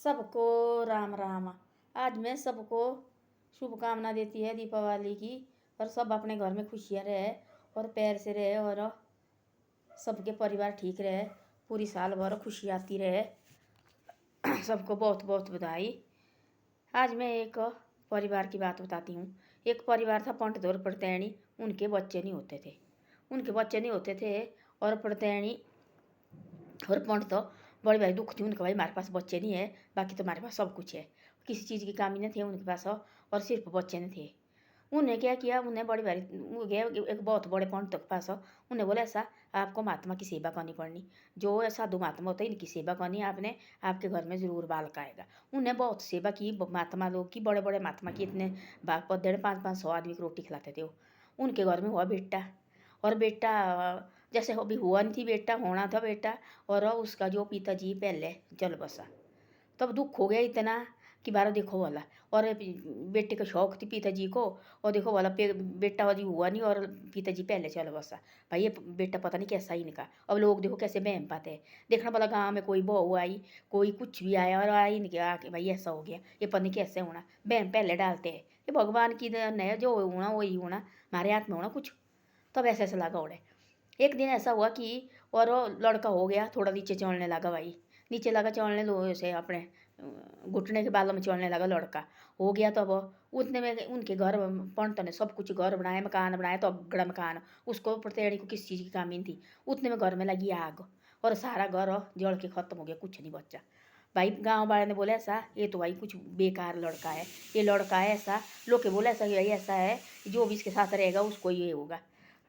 सबको राम राम। आज मैं सबको शुभकामना देती है दीपावली की। और सब अपने घर में खुशियाँ रहे और पैर से रहे और सबके परिवार ठीक रहे, पूरी साल भर खुशी आती रहे। सबको बहुत बहुत बधाई। आज मैं एक परिवार की बात बताती हूँ। एक परिवार था पंटदौर पड़तैनी। उनके बच्चे नहीं होते थे, और पड़तैनी और पंट तो बड़ी भाई दुख थी उनका, भाई हमारे पास बच्चे नहीं है, बाकी तो हमारे पास सब कुछ है, किसी चीज़ की कमी नहीं थी उनके पास, और सिर्फ बच्चे नहीं थे। उन्हें क्या किया, उन्हें बड़ी भारी वो गया एक बहुत बड़े पंडित के पास। उन्हें बोला ऐसा, आपको महात्मा की सेवा करनी पड़नी, जो साधु महात्मा होते हैं इनकी सेवा करनी आपने, आपके घर में ज़रूर बालक आएगा। उन्हें बहुत सेवा की महात्मा लोग की, बड़े बड़े महात्मा की, इतने बाग पौधे 500-500 आदमी की रोटी खिलाते थे वो। उनके घर में हुआ बेटा, और बेटा जैसे अभी हुआ नहीं थी, बेटा होना था बेटा, और उसका जो पिताजी पहले चल बसा। तब दुख हो गया इतना कि बारह देखो वाला, और बेटे का शौक थी पिताजी को, और देखो वाला बेटा वाली हुआ नहीं और पिताजी पहले चल बसा। भाई ये बेटा पता नहीं कैसा ही निका। अब लोग देखो कैसे बहम पाते हैं, देखना वाला गाँव में कोई बहू आई, कोई कुछ भी आया और आई नहीं गया कि भाई ऐसा हो गया, ये पता नहीं कैसे होना, बहम पहले डालते हैं। ये भगवान की न जो होना वही होना, हमारे हाथ में होना कुछ। तब ऐसे ऐसा लगा उड़े। एक दिन ऐसा हुआ कि और वो लड़का हो गया, थोड़ा नीचे चढ़ने लगा, भाई नीचे लगा चढ़ने, लो से अपने घुटने के बालों में चढ़ने लगा, लड़का हो गया। तब उतने में उनके घर पंडित ने सब कुछ घर बनाए, मकान बनाए, तो बड़ा मकान, उसको पतेड़ी को किसी चीज़ की कमी नहीं थी। उतने में घर में लगी आग और सारा घर जल के खत्म हो गया, कुछ नहीं बचा। भाई गांव वाले ने बोला ऐसा, ये तो भाई कुछ बेकार लड़का है, ये लड़का है ऐसा, लोग के बोला ऐसा कि भाई ऐसा है, जो भी इसके साथ रहेगा उसको ये होगा।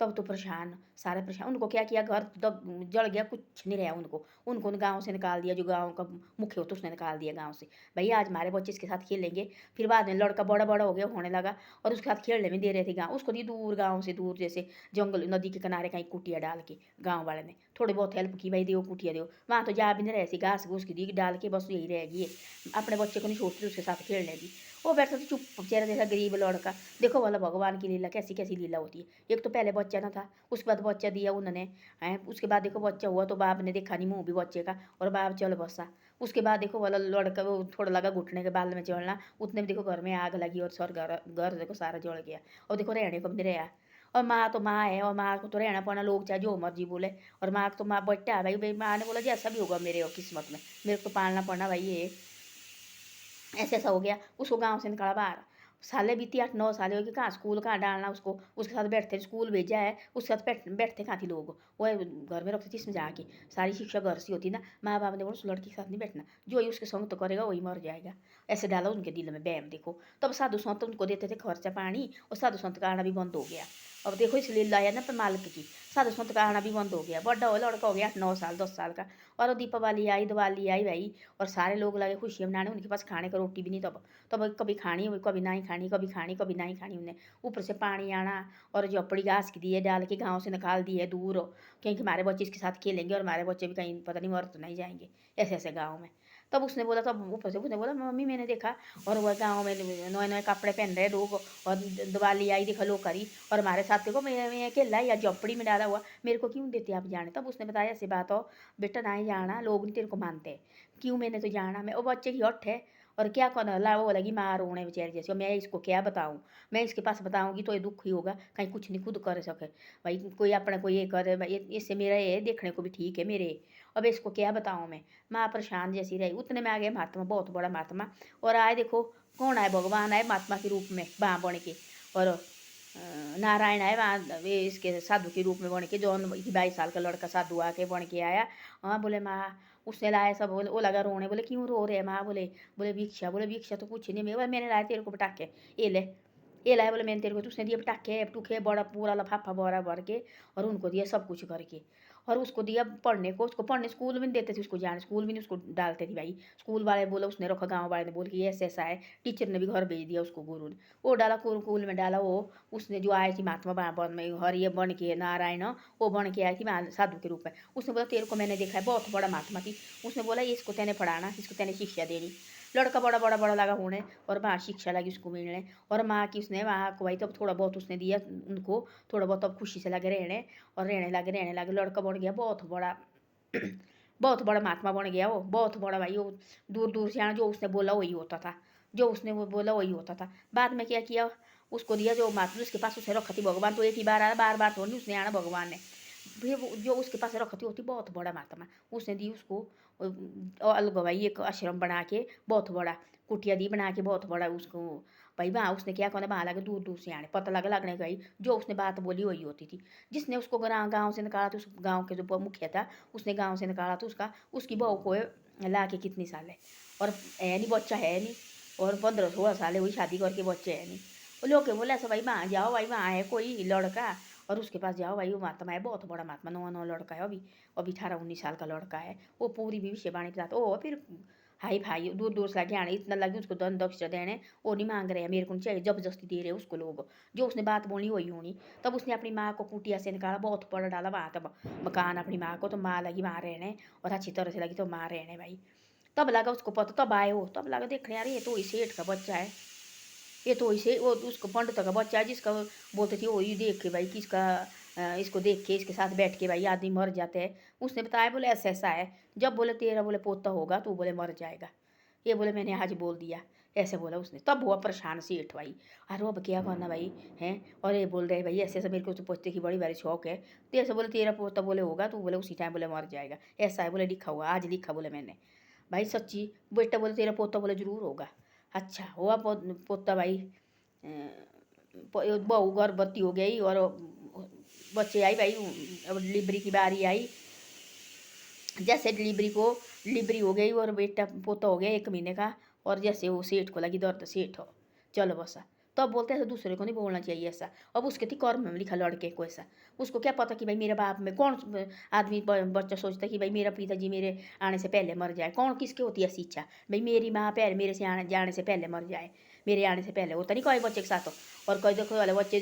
तब तो परेशान, सारे परेशान। उनको क्या किया, घर दब जल गया, कुछ नहीं रहा उनको। उनको गांव से निकाल दिया, जो गांव का मुख्य होता उसने निकाल दिया गांव से। भाई आज हमारे बच्चे इसके साथ खेलेंगे। फिर बाद में लड़का बड़ा बड़ा हो गया, होने लगा, और उसके साथ खेलने में दे रहे थे गाँव, उसको दी दूर, गाँव से दूर, जैसे जंगल नदी के किनारे कहीं कुटिया डाल के। गाँव वाले ने थोड़ी बहुत हेल्प की, भाई दो कुटिया दो, वहाँ तो जा भी नहीं रहे थे, घास घूस की दी डाल के, बस यही रहेगी, अपने बच्चे को नहीं छोड़ती उसके साथ खेलने दी। वो बैठा था चुप, चेहरा जैसा गरीब लड़का। देखो वाला भगवान की लीला, कैसी कैसी लीला होती है। एक तो पहले बच्चा ना था, उसके बाद बच्चा दिया उन्होंने हैं, उसके बाद देखो बच्चा हुआ तो बाप ने देखा नहीं मुंह भी बच्चे का, और बाप चल बसा। उसके बाद देखो वाला लड़का वो थोड़ा लगा घुटने के बाल में चढ़ना, उतने में देखो घर में आग लगी और सर घर घर देखो सारा जल गया। और देखो रहने को भी नहीं रहा। और माँ तो माँ है, और माँ को तो रहना पड़ना, लोग चाहे जो मर्जी बोले। और माँ को तो माँ बट्टा है, भाई माँ ने बोला जैसा भी होगा मेरे किस्मत में, मेरे को तो पालना पड़ना भाई ये। ऐसे ऐसा हो गया, उसको गांव से निकाला बाहर। साले बीती 8-9 साल हो गए, कहाँ स्कूल कहाँ डालना उसको, उसके साथ बैठते स्कूल भेजा है, उसके साथ बैठते कहाँ थी लोग, वो घर में रखते थी इसमें जाके। सारी शिक्षा घर से होती ना, माँ बाप ने बोला उस लड़की के साथ नहीं बैठना, जो ही उसके संग तो करेगा वही मर जाएगा। ऐसे डाला उनके दिल में बैम। देखो तब साधु संत उनको देते थे खर्चा पानी, और साधु संत का आना भी बंद हो गया। अब देखो इसलिए लाया ना मालिक की, साधु संत का आना भी बंद हो गया। बड़ा हो लड़का हो गया 8-9 साल 10 साल का। और दीपावली आई, दिवाली आई भाई, और सारे लोग लगे खुशियाँ मनाने, उनके पास खाने का रोटी भी नहीं। तब कभी खानी कभी नहीं खानी, कभी खानी कभी नहीं खानी उन्हें। ऊपर से पानी आना, और झोपड़ी घास की दिए डाल के गाँव से निकाल दिए दूर, क्योंकि हमारे बच्चे इसके साथ खेलेंगे और हमारे बच्चे भी कहीं पता नहीं मर तो नहीं जाएंगे, ऐसे ऐसे गाँव में। तब उसने बोला, तब ऊपर से उसने बोला मम्मी मैंने देखा, और वह गाँव में नए नए कपड़े पहन रहे लोग, और दिवाली आई देखो लोग करी, और हमारे साथ देखो मैं अकेला या झोपड़ी में डाला हुआ, मेरे को क्यों देते आप जाने। तब उसने बताया ऐसी बात हो बेटा, ना ही जाना, लोग नहीं तेरे को मानते, क्यों मैंने तो जाना। मैं वो बच्चे की हट है, और क्या करना ला, वो लगी माँ रोने बेचारी जैसे। मैं इसको क्या बताऊँ, मैं इसके पास बताऊँगी तो ये दुख ही होगा, कहीं कुछ नहीं खुद कर सके। भाई कोई अपना कोई ये करे, इससे मेरा ये देखने को भी ठीक है मेरे। अब इसको क्या बताऊँ मैं। माँ परेशान जैसी रही। उतने में आ गया महात्मा, बहुत बड़ा महात्मा, और आए देखो कौन आए, भगवान आए महात्मा के रूप में वहाँ बन के। और नारायण आए वहाँ, वे इसके साधु के रूप में बन के, जो 22 साल का लड़का साधु आके बन के आया। हाँ बोले माँ, उसने लाया सब, बोले वो लगा रोने, बोले क्यों रो रहे हैं माँ, बोले बोले भिक्षा, बोले भिक्षा तो कुछ नहीं, मैंने लाया तेरे को पटाखे, ये ले, ये लाया, बोले मैंने तेरे को, तो उसने दिया पटाखे टूखे बड़ा पूरा लफाफा बोरा भर के, और उनको दिया सब कुछ करके। और उसको दिया पढ़ने को, उसको पढ़ने स्कूल में नहीं देते थे, उसको जाने स्कूल भी नहीं उसको डालते थे भाई। स्कूल वाले बोला, उसने रखा, गाँव वाले ने बोल कि ऐसा ऐसा है, टीचर ने भी घर भेज दिया उसको, गुरु ने वो डाला स्कूल में डाला। वो उसने जो आई थी महात्मा बन में हरिये बन के, नारायण वो बन के आई थी साधु के रूप में। उसने बोला तेरे को मैंने देखा है, बहुत बड़ा महात्मा थी। उसने बोला इसको तेने पढ़ाना, इसको तेने शिक्षा देनी। लड़का बड़ा बड़ा बड़ा लगा होने, और वहाँ शिक्षा लगी उसको मिलने। और माँ की उसने वहाँ को भाई तब थोड़ा बहुत उसने दिया उनको, थोड़ा बहुत अब खुशी से लगे रहने, और रहने लगे लड़का बढ़ गया बहुत बड़ा बहुत बड़ा महात्मा बन गया वो, बहुत बड़ा भाई वो। दूर दूर से आना, जो उसने बोला वही होता था, जो उसने वो बोला वही होता था। बाद में क्या किया, उसको दिया जो महात्मा उसके पास उसे रखा थी भगवान, तो एक ही बार आया, बार बार थोड़ी उसने आना भगवान ने। फिर जो उसके पास रखती होती बहुत बड़ा महात्मा, उसने दी उसको अलग भाई एक आश्रम बना के, बहुत बड़ा कुटिया दी बना के, बहुत बड़ा उसको। भाई वहाँ उसने क्या करना, वहाँ लगे दूर दूर से आने, पता लगा लगने का भाई जो उसने बात बोली वही होती थी। जिसने उसको गाँव से निकाला था, उस गाँव के जो मुखिया था, उसने गाँव से निकाला था उसका, उसकी बहू को ला के कितनी साल है, और है नहीं बच्चा, है नहीं, और 15-16 साल है, वही शादी करके बच्चे है नहीं। वो लोग के बोला ऐसा भाई वहाँ जाओ, भाई वहाँ है कोई लड़का, और उसके पास जाओ भाई, वो महात्मा है, बहुत बड़ा महात्मा, नवा लड़का है, अभी अभी 18-19 साल का लड़का है वो। पूरी भविष्यवाणी के साथ ओ फिर हाई फाई दूर दूर से लगे आने, इतना लगे उसको दन दक्ष देने, वो नहीं मांग रहे हैं, मेरे को नहीं चाहिए, जबरदस्ती दे रहे उसको लोग, जो उसने बात बोली वही होनी। तब उसने अपनी माँ को कुटिया से निकाला, बहुत पड़ डाला वहाँ, तब मकान अपनी माँ को, तो माँ लगी वहाँ रहने, और अच्छी तरह से लगी तो माँ रहने भाई। तब लगा उसको पता, तब आए हो, तब लगा देख यार ये तो इसे सेठ का बच्चा है, ये तो इसे वो उसको पंडित का बच्चा है, जिसका बोलते थे वो ये देख के भाई किसका इसको देख के इसके साथ बैठ के भाई आदमी मर जाते हैं। उसने बताया बोले ऐसा ऐसा है, जब बोले तेरा बोले पोता होगा तो बोले मर जाएगा, ये बोले मैंने आज बोल दिया, ऐसे बोला उसने। तब हुआ परेशान सेठ भाई, अरे अब क्या करना भाई हैं, और ये बोल रहे भाई ऐसे ऐसे, मेरे को तो पोते की बड़ी भारी शौक है, तो ऐसे बोले तेरा पोता बोले होगा तो बोले उसी टाइम बोले मर जाएगा, ऐसा है बोले, लिखा हुआ आज लिखा बोले मैंने। भाई सच्ची, बेटा बोले तेरा पोता बोले जरूर होगा। अच्छा हुआ पोता भाई, बहू गर्भवती हो गई, और बच्चे आई भाई, अब डिलीवरी की बारी आई, जैसे डिलीवरी हो गई और बेटा पोता हो गया 1 महीने का, और जैसे वो सेठ को लगी दर्द, सेठ हो चलो बसा, तब बोलते ऐसा दूसरे को नहीं बोलना चाहिए ऐसा। अब उसके थी कर्म में लिखा लड़के को ऐसा, उसको क्या पता कि भाई मेरे बाप में कौन आदमी बच्चा सोचता कि भाई मेरा पिताजी मेरे आने से पहले मर जाए, कौन किसकी होती है ऐसी इच्छा, भाई मेरी माँ पहले मेरे से जाने से पहले मर जाए, मेरे आने से पहले होता नहीं कोई बच्चे के साथ हो। और कोई देखो वाले बच्चे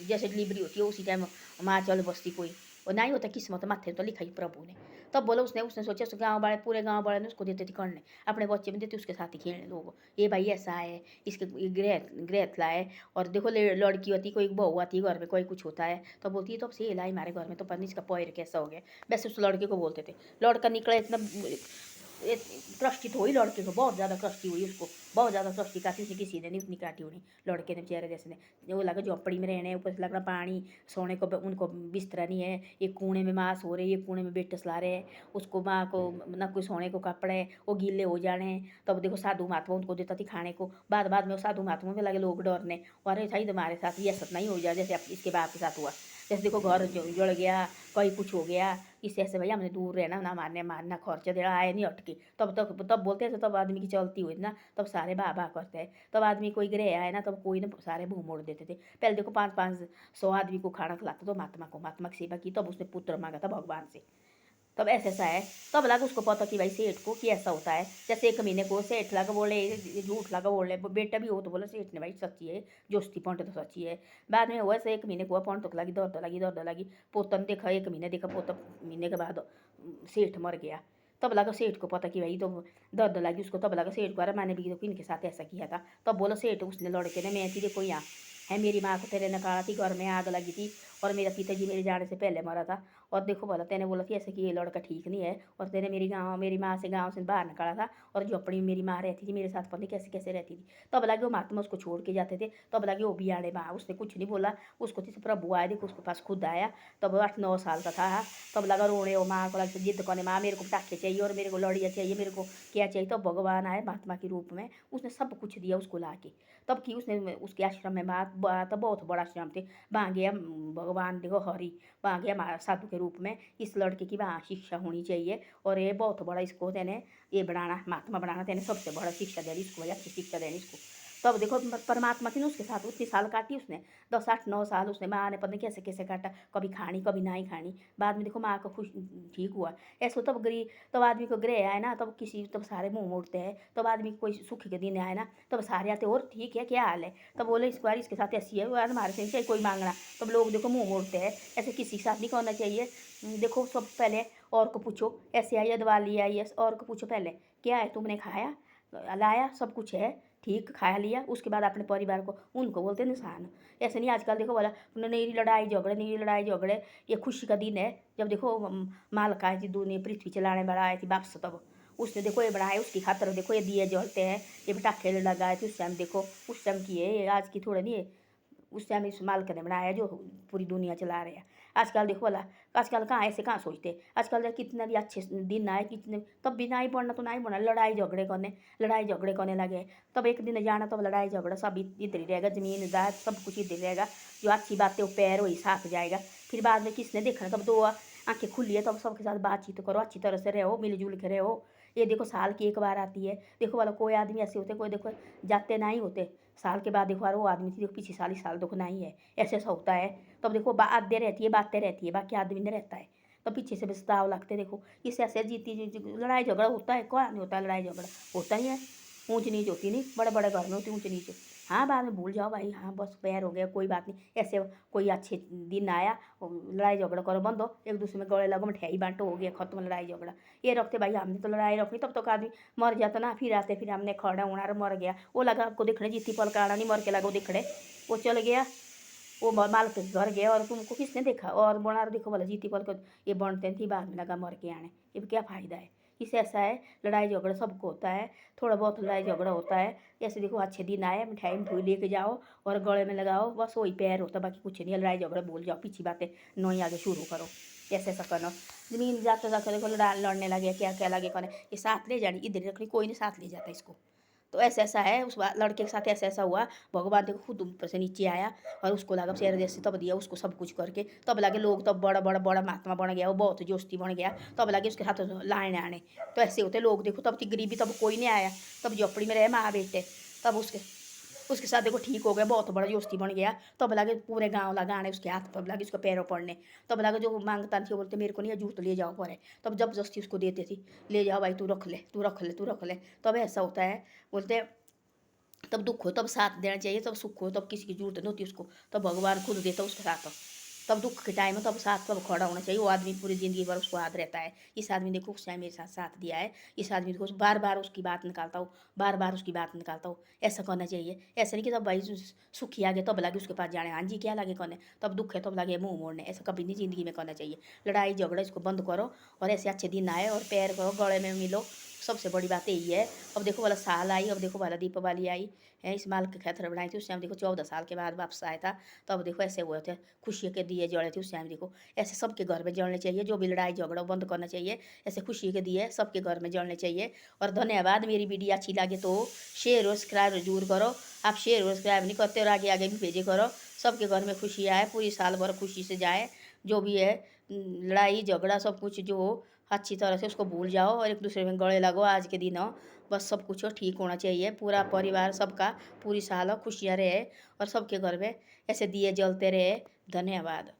जैसे डिलीवरी होती है उसी टाइम माँ चल बसती कोई, और ना ही होता किस्मत माथे तो लिखा ही प्रभु ने। तब बोला उसने उसने सोचा उसके गाँव वाले पूरे गाँव वाले ने उसको देते थे करने, अपने बच्चे में देते उसके साथ ही खेलने लोग, ये भाई ऐसा है, इसके गृह गृह लाए। और देखो लड़की होती कोई बहू आती है घर में, कोई कुछ होता है तो बोलती है तो अब से लाई हमारे घर में, तो पता नहीं इसका पैर कैसा हो गया, वैसे उस लड़के को बोलते थे। लड़का निकला इतना कृष्टि तो हुई लड़के को, बहुत ज़्यादा कृष्टि हुई उसको, बहुत ज़्यादा कृष्टि काटी उसने, किसी ने नहीं उतनी काटी होनी लड़के ने बेचारे जैसे ने। वो लगा झोंपड़ी में रहने, ऊपर से लग रहा पानी, सोने को उनको बिस्तरा नहीं है, एक कोने में माँ सो रही है, एक कोने में बेटे सला रहे हैं, उसको माँ को ना कोई सोने को कपड़े, वो गीले हो जाने। तब देखो साधु महात्मा उनको देता थी खाने को, बाद में वो साधु महात्मा में लगे लोग डरने, अरे सही तुम्हारे साथ ये सब नहीं हो जाए जैसे इसके बाप के साथ हुआ। जैसे देखो घर जड़ गया, कहीं कुछ हो गया, इससे ऐसे भैया हमने दूर रहना, ना मारने मारना खर्चा देना आए नहीं हटके। तब बोलते थे, तब आदमी की चलती हुई ना, तब सारे बा करते हैं। तब आदमी कोई ग्रह आए ना, तब कोई ना सारे मुँह मोड़ देते थे। पहले देखो 500 आदमी को खाना खिलाता तो महात्मा की सेवा की, तब उसने पुत्र मांगा था भगवान से। तब ऐसा ऐसा है, तब लगा उसको पता कि भाई सेठ को कि ऐसा होता है। जैसे 1 महीने को सेठ लगा बोले, झूठ लगा बोले, बेटा भी हो तो बोला सेठ ने भाई सच्ची है, जोस्ती पंट तो सच्ची है। बाद में हुआ ऐसे 1 महीने को हुआ, पंट तो लगी दर्द लगी, पोतन देखा 1 महीने देखा, पोता महीने के बाद सेठ मर गया। तब लगा सेठ को पता कि भाई तो दर्द लगी उसको, तब लगा सेठ को, अरे मैंने भी तो इनके साथ ऐसा किया था। तब बोला सेठ उसने लड़के ने, मैं थी देखो यहाँ है, मेरी माँ को तेरे निकाला थी, घर में आग लगी थी, और मेरा पिताजी मेरे जाने से पहले मरा था। और देखो बोला तेने बोला कि ऐसे कि ये लड़का ठीक नहीं है, और तेने मेरी माँ से गाँव से बाहर निकाला था, और झोपड़ी में मेरी माँ रहती थी मेरे साथ, पता नहीं कैसे कैसे रहती थी। तब लगे वो महात्मा उसको छोड़ के जाते थे, तब लगे वो भी आड़े माँ, उसने कुछ नहीं बोला उसको, जैसे प्रभु आए देखो उसके पास खुद आया, तब 8-9 साल का था। तब लगा रोने, वो माँ को लगा जिद करने, माँ मेरे को पटाखे चाहिए, और मेरे को लड़िया चाहिए, मेरे को क्या चाहिए। तब भगवान आए महात्मा के रूप में, उसने सब कुछ दिया उसको ला के। तब की उसने उसके आश्रम में बात तब बहुत बड़ा आश्रम थे, वहाँ गया भगवान देखो हरि, वहाँ गया साधु के रूप में, इस लड़के की वहाँ शिक्षा होनी चाहिए, और ये बहुत बड़ा इसको तेने ये बनाना, महात्मा बनाना, तेने सबसे बड़ा शिक्षा देनी इसको, भैया अच्छी शिक्षा देनी इसको। तब देखो परमात्मा थी ना उसके साथ, उतनी साल काटी उसने, 10-8-9 साल उसने, माँ ने पता नहीं कैसे कैसे काटा, कभी खानी कभी नहीं खानी। बाद में देखो माँ को खुश ठीक हुआ। ऐसो तब आदमी को ग्रह आए ना, तब किसी तब सारे मुँह मोड़ते हैं, तब आदमी को कोई सुख के दिन आए ना, तब सारे आते और ठीक है क्या हाल है, तब बोले इस बार इसके साथ ऐसी है, वो हमारे से चाहिए कोई मांगना, तब लोग देखो मुँह मोड़ते हैं, ऐसे किसी के साथ नहीं करना चाहिए। देखो सब पहले और को पूछो, ऐसे आई है दिवाली आई है, और को पूछो पहले क्या है तुमने खाया लाया, सब कुछ है, ठीक खा लिया, उसके बाद अपने परिवार को उनको बोलते इंसान। ऐसे नहीं आजकल देखो बोला नहीं लड़ाई झगड़े। ये खुशी का दिन है जब देखो मालका है दुनिया पृथ्वी चलाने वाला आए थी वापस, तब उसने देखो ये बनाया, उसकी खातर देखो ये दिए जलते हैं, ये पटाखे लगाए थे उस टाइम, देखो उस टाइम की है, आज की थोड़े नहीं है, उस टाइम इस मालका ने बनाया जो पूरी दुनिया चला रहे हैं। आजकल देखो बोला आजकल कहाँ ऐसे कहाँ सोचते, आजकल कितना भी अच्छे दिन आए कितने तब भी नहीं पढ़ना तो नहीं पढ़ना, लड़ाई झगड़े करने लगे। तब एक दिन जाना तब लड़ाई झगड़ा सब इधर ही रहेगा, जमीन जात सब कुछ इधर रहेगा, जो अच्छी बात है वो पैर वही साथ जाएगा। फिर बाद में किसने देखना, तब दो आंखें खुली है तब सबके साथ बातचीत करो, अच्छी तरह से रहो, मिलजुल के रहो। ये देखो साल की एक बार आती है, देखो वाला कोई आदमी ऐसे होते कोई देखो जाते नहीं होते, साल के बाद देखो वो आदमी थी देखो पिछले साल ही साल देखो नहीं है, ऐसे ऐसा होता है। तब देखो बातें रहती है बाकी आदमी नहीं रहता है, तो पीछे से बस्ताव लगते देखो इससे ऐसे जीती लड़ाई झगड़ा होता है, कौन नहीं होता लड़ाई झगड़ा, होता ही है। ऊँच नीच होती नहीं, बड़े बड़े घर में होती ऊँच नीच। हाँ बाद में भूल जाओ भाई, हाँ बस प्यार हो गया कोई बात नहीं, ऐसे कोई अच्छे दिन आया लड़ाई झगड़ा करो बंद हो, एक दूसरे में गले लगो मिठाई बांटो, हो गया खत्म लड़ाई झगड़ा। ये रखते भाई हमने तो लड़ाई रखनी, तब तक आदमी मर जाता ना, फिर आते फिर हमने खड़ा उड़ा मर गया, वो लगा आपको देखने जीती पल का नहीं मर के लगा वो देखने, वो चल गया वो माल के घर गया और तुमको किसने देखा, और बना देखो बोला जीती पल को ये बनते थी बाद में लगा मर के आने, ये क्या फ़ायदा है। इससे ऐसा है लड़ाई झगड़ा सबको होता है, थोड़ा बहुत लड़ाई झगड़ा होता है। ऐसे देखो अच्छे दिन आए मिठाई मिठाई लेके जाओ और गले में लगाओ, बस वही प्यार होता, बाकी कुछ नहीं है। लड़ाई झगड़ा भूल जाओ, पीछे बातें नहीं आगे शुरू करो, ऐसे ऐसा करना। जमीन जाते जाते देखो लड़ने लगे क्या क्या लगे कहने ये साथ ले जानी, इधर रखनी कोई नहीं साथ ले जाता इसको। तो ऐसा ऐसा है उस लड़के के साथ ऐसा ऐसा हुआ, भगवान देखो खुद ऊपर से नीचे आया और उसको लगा शेर जैसे तब दिया उसको सब कुछ करके, तब लगे लोग तब बड़ा महात्मा बन गया, वो बहुत जोस्ती बन गया, तब लगे उसके हाथ लाने आने। तो ऐसे होते लोग देखो, तब थी गरीबी तब कोई नहीं आया, तब झोपड़ी में रहे माँ बेटे, तब उसके साथ देखो ठीक हो गया, बहुत बड़ा जोस्ती बन गया, तब लगे पूरे गांव लगा आने उसके हाथ, तब लगे उसको पैरों पड़ने, तब लगे जो मांगता थी बोलते मेरे को नहीं जूत ले जाओ पड़े, तब जबरदस्ती उसको देते थी ले जाओ भाई तू रख ले तू रख ले तू रख ले। तब ऐसा होता है बोलते तब दुख हो तब साथ देना चाहिए, तब सुख हो तब किसी की जरूरत नहीं होती उसको, तब भगवान खुद देता उसके साथ। तब दुख के टाइम में तब साथ तब खड़ा होना चाहिए, वो आदमी पूरी ज़िंदगी भर उसको याद रहता है। इस आदमी देखो उस टाइम मेरे साथ साथ दिया है, इस आदमी को बार बार उसकी बात निकालता हूँ, बार बार उसकी बात निकालता हूँ, ऐसा करना चाहिए। ऐसा नहीं कि तब भाई सुखी आ गया तब लगे उसके पास जाने, हाँ जी क्या लगे करने, तब दुख है तब लगे मुँह मोड़ने, ऐसा कभी नहीं ज़िंदगी में करना चाहिए। लड़ाई झगड़ा इसको बंद करो और ऐसे अच्छे दिन आए और पैर करो गले में मिलो, सबसे बड़ी बात यही है। अब देखो वाला साल आई, अब देखो वाला दीपावली आई है, इस माल के खैतर बनाई थी उस टाइम देखो 14 साल के बाद वापस आया था, तब देखो ऐसे हुए थे खुशी के दिए जले थे उस टाइम देखो। ऐसे सबके घर में जलने चाहिए, जो भी लड़ाई झगड़ा बंद करना चाहिए, ऐसे खुशी के दिए सबके घर में जलने चाहिए। और धन्यवाद, मेरी वीडियो अच्छी लगे तो शेयर और सब्सक्राइब जरूर करो। आप शेयर और सब्सक्राइब नहीं करते और आगे आगे भी भेजे करो, सबके घर में खुशी आए, पूरी साल भर खुशी से जाए। जो भी है लड़ाई झगड़ा सब कुछ जो हो अच्छी तरह से उसको भूल जाओ और एक दूसरे में गले लगो आज के दिन हो, बस सब कुछ ठीक होना चाहिए, पूरा परिवार सबका पूरी साल खुशियाँ रहे और सबके घर में ऐसे दिए जलते रहे। धन्यवाद।